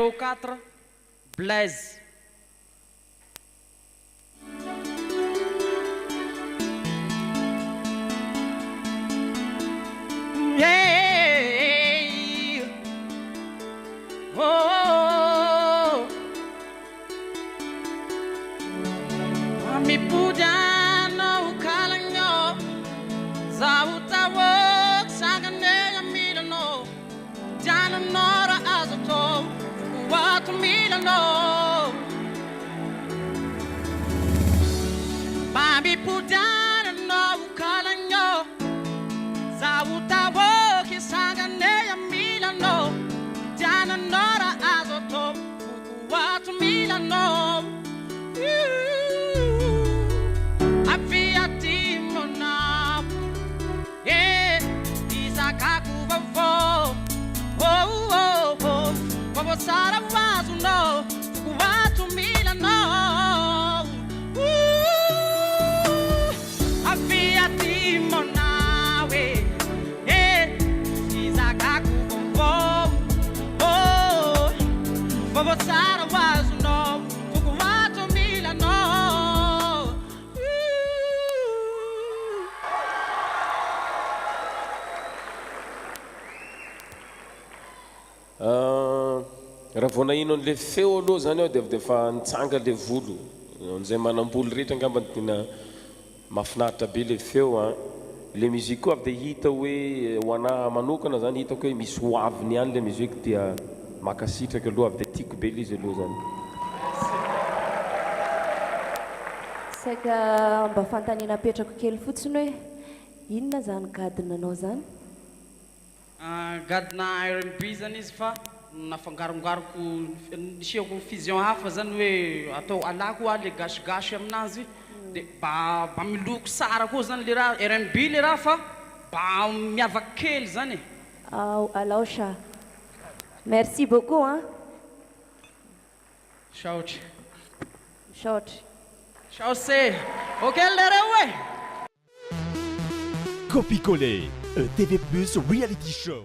numéro 4, Blaise. Yeah. Oh. Mi pujano kalanyo Zawutawo Sangane Milano Jana Nora Azoto What Milano Bambi pujano no kalanyo Zawutawo Sangane Milano Jana Nora Azoto What Milano Avia Timona, yeah, Isakaku Vavo, oh, what Sara was no, what to Milano, Avia Timona, yeah, Isakaku Vavo, oh, what Sara was no, what to Milano. Raha vao nahino an'le feo aloha zany aho dia avy defa nitsanga le volo an'izay manam-bolo rehetra angamba tena mahafinaritra be le feo a. Le musique koa avy dia hita hoe ho anahy manokana zany hitako hoe misy hoaviny ihany le musique dia makasitraka aloha avy dia tiako be ilay izy aloha zany. Saika mba fantaniana apetrako kely fotsiny hoe inona zany gadinanao zany? Gadina R&B zany izy fa nafangarongaroko nisihako fusion hafa zany hoe atao alako le gasigasy aminazy dia mba miloko sara koa zany le raha R&B le raha fa mba miavaka kely zany. Alao sha. Merci beaucoup hein. Shout. C'est OK le ouais. Copy-coller, TV+ reality show.